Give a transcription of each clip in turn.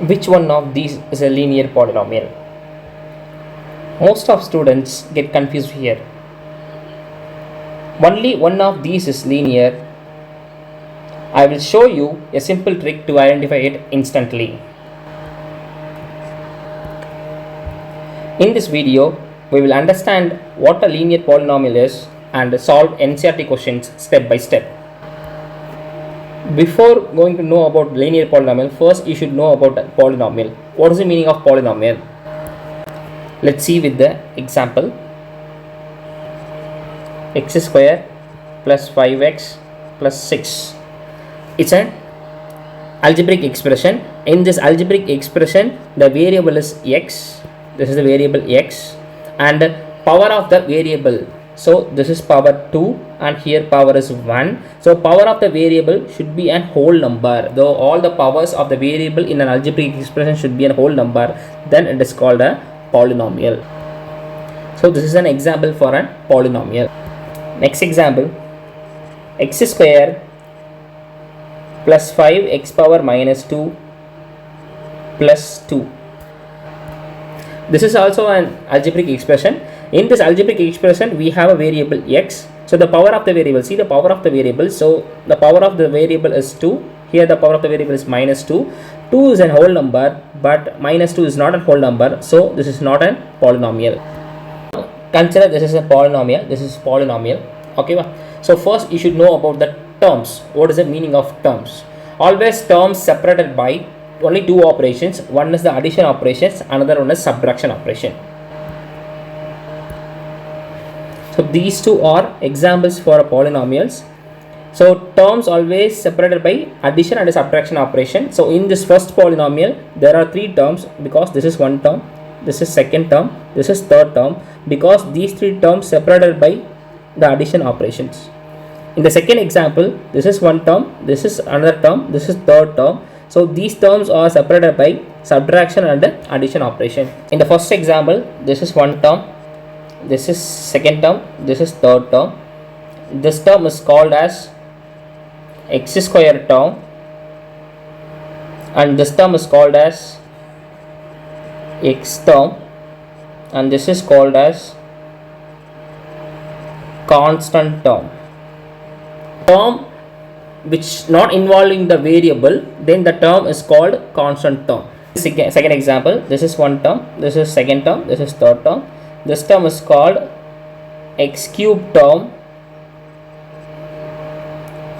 Which one of these is a linear polynomial? Most of students get confused here. Only one of these is linear. I will show you a simple trick to identify it instantly. In this video, we will understand what a linear polynomial is and solve NCERT questions step by step. Before going to know about linear polynomial, first you should know about polynomial. What is the meaning of polynomial? Let's see with the example. X square plus 5x plus 6. It's an algebraic expression. In this algebraic expression, the variable is x. This is the variable x, and power of the variable. So this is power 2 and here power is 1. So power of the variable should be an whole number. Though all the powers of the variable in an algebraic expression should be a whole number, then it is called a polynomial. So this is an example for a polynomial. Next example, x square plus 5x power minus 2 plus 2. This is also an algebraic expression. In this algebraic expression, we have a variable x. So the power of the variable, see the power of the variable. So the power of the variable is 2. Here the power of the variable is minus 2. 2 is a whole number, but minus 2 is not a whole number. So this is not a polynomial. Consider this is a polynomial. This is polynomial. Okay. So first you should know about the terms. What is the meaning of terms? Always terms separated by only two operations. One is the addition operations, another one is subtraction operation. So these two are examples for polynomials. So terms always separated by addition and subtraction operation. So in this first polynomial, there are three terms because this is one term, this is second term, this is third term, because these three terms separated by the addition operations. In the second example, this is one term, this is another term, this is third term. So these terms are separated by subtraction and addition operation. In the first example, this is one term, this is second term, this is third term. This term is called as x square term, and this term is called as x term, and this is called as constant term. Term which not involving the variable, then the term is called constant term. Second example, this is one term, this is second term, this is third term. This term is called x cube term,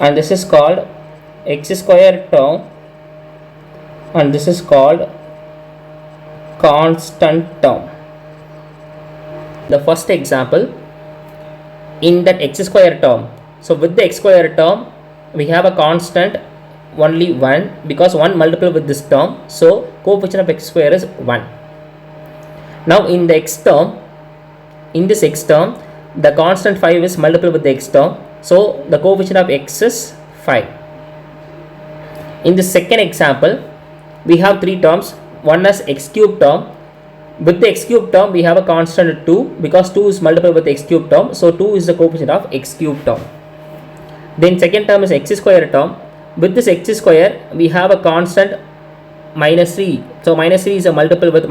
and this is called x square term, and this is called constant term. The first example, in that x square term, so with the x square term we have a constant only 1 because 1 multiple with this term, so coefficient of x square is 1. Now in the x term, in this x term, the constant 5 is multiple with the x term, so the coefficient of x is 5. In the second example, we have three terms. One is x cube term. With the x cube term, we have a constant 2 because 2 is multiple with the x cube term, so 2 is the coefficient of x cube term. Then second term is x square term. With this x square, we have a constant minus 3. So minus 3 is a multiple with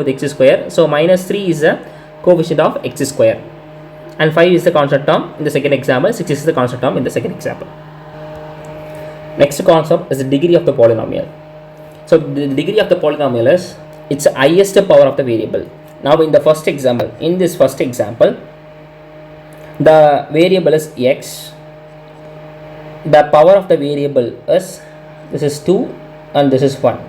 x square. So minus 3 is a coefficient of x square. And 5 is the constant term in the second example. 6 is the constant term in the second example. Next concept is the degree of the polynomial. So the degree of the polynomial is its highest power of the variable. Now in the first example, the variable is x. The power of the variable is, this is 2 and this is 1.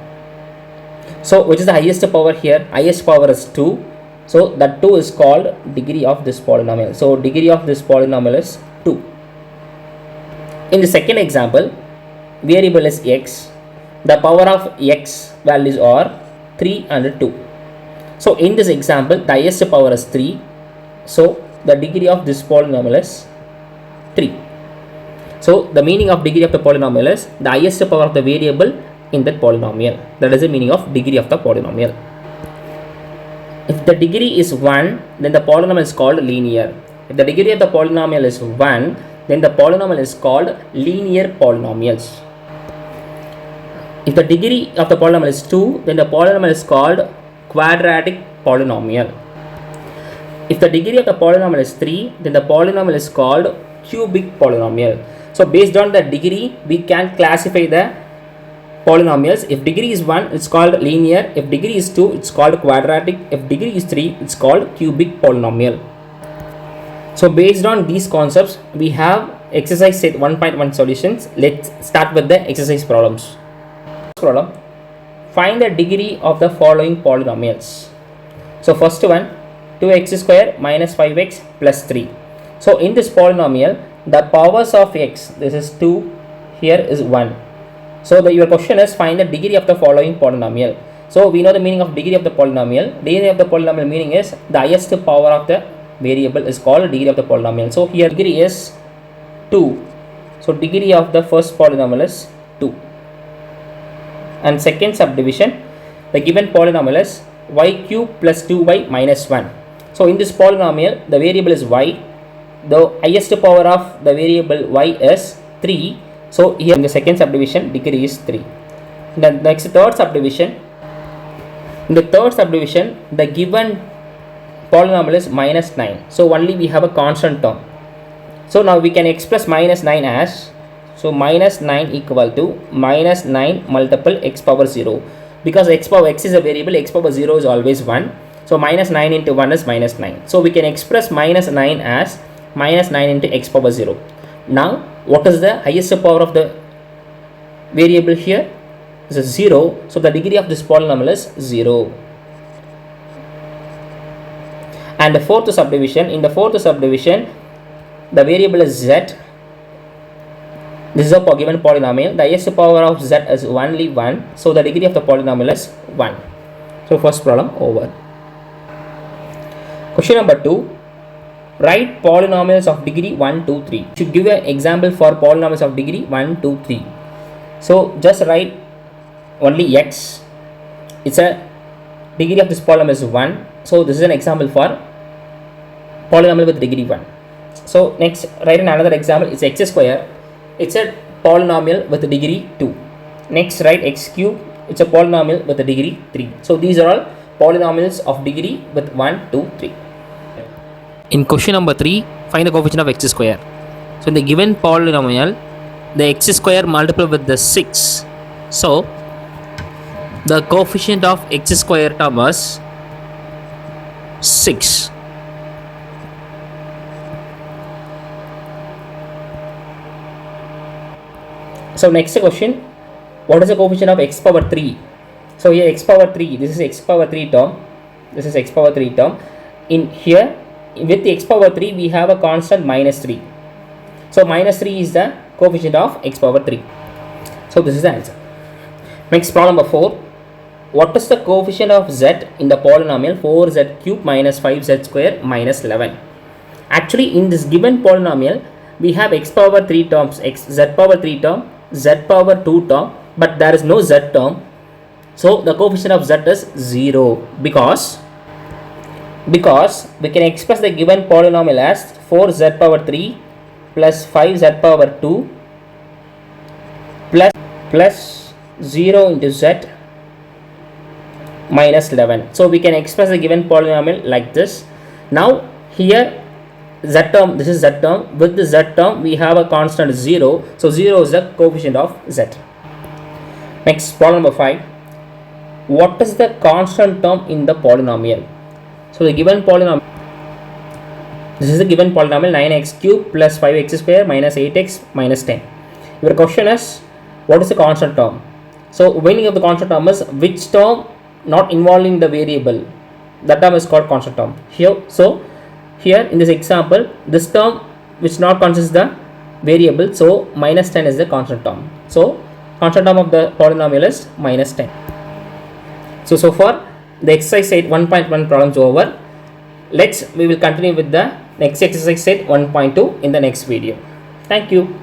So which is the highest power here? Highest power is 2. So that 2 is called degree of this polynomial. So degree of this polynomial is 2. In the second example, variable is x. The power of x values are 3 and 2. So in this example, the highest power is 3. So the degree of this polynomial is 3. So the meaning of degree of the polynomial is the highest power of the variable in that polynomial. That is the meaning of degree of the polynomial. If the degree is 1, then the polynomial is called linear. If the degree of the polynomial is 1, then the polynomial is called linear polynomials. If the degree of the polynomial is 2, then the polynomial is called quadratic polynomial. If the degree of the polynomial is 3, then the polynomial is called cubic polynomial. So based on the degree, we can classify the polynomials. If degree is 1, it's called linear. If degree is 2, it's called quadratic. If degree is 3, it's called cubic polynomial. So based on these concepts, we have exercise set 1.1 solutions. Let's start with the exercise problems. Problem: find the degree of the following polynomials. So first one, 2x square minus 5x plus 3. So in this polynomial, the powers of x, this is 2, here is 1. So your question is find the degree of the following polynomial. So we know the meaning of degree of the polynomial. Degree of the polynomial meaning is the highest power of the variable is called degree of the polynomial. So here degree is 2. So degree of the first polynomial is 2. And second subdivision, the given polynomial is y cube plus 2y minus 1. So in this polynomial, the variable is y. The highest power of the variable y is 3. So here in the second subdivision, degree is 3. The next third subdivision. In the third subdivision, the given polynomial is minus 9. So only we have a constant term. So now we can express minus 9 as, so minus 9 equal to minus 9 multiple x power 0. Because x is a variable, x power 0 is always 1. So minus 9 into 1 is minus 9. So we can express minus 9 as minus 9 into x power 0. Now what is the highest power of the variable here? This is 0. So the degree of this polynomial is 0. And the fourth subdivision, in the fourth subdivision, the variable is z. This is a given polynomial. The highest power of z is only 1. So the degree of the polynomial is 1. So first problem over. Question number 2. Write polynomials of degree 1, 2, 3. You should give an example for polynomials of degree 1, 2, 3. So just write only x. It's a degree of this polynomial is 1. So this is an example for polynomial with degree 1. So next write another example. It's x square. It's a polynomial with degree 2. Next write x cube. It's a polynomial with degree 3. So these are all polynomials of degree with 1, 2, 3. In question number 3, find the coefficient of x square. So in the given polynomial, the x square multiplied with the 6. So the coefficient of x square term is 6. So next question, what is the coefficient of x power 3? So here x power 3, this is x power 3 term. This is x power 3 term. In here, with the x power 3, we have a constant minus 3. So minus 3 is the coefficient of x power 3. So this is the answer. Next problem number 4. What is the coefficient of z in the polynomial 4z cube minus 5z square minus 11? Actually, in this given polynomial, we have x power 3 terms, z power 3 term, z power 2 term, but there is no z term. So the coefficient of z is 0 because we can express the given polynomial as 4z power 3 plus 5z power 2 plus 0 into z minus 11. So we can express the given polynomial like this. Now here z term, this is z term. With the z term, we have a constant 0. So 0 is the coefficient of z. Next, problem number 5. What is the constant term in the polynomial? So the given polynomial, this is the given polynomial 9x cube plus 5x square minus 8x minus 10. Your question is, what is the constant term? So meaning of the constant term is which term not involving the variable. That term is called constant term. Here in this example, this term which not consists the variable, so minus 10 is the constant term. So constant term of the polynomial is minus 10. So far the exercise set 1.1 problems over. We will continue with the next exercise set 1.2 in the next video. Thank you.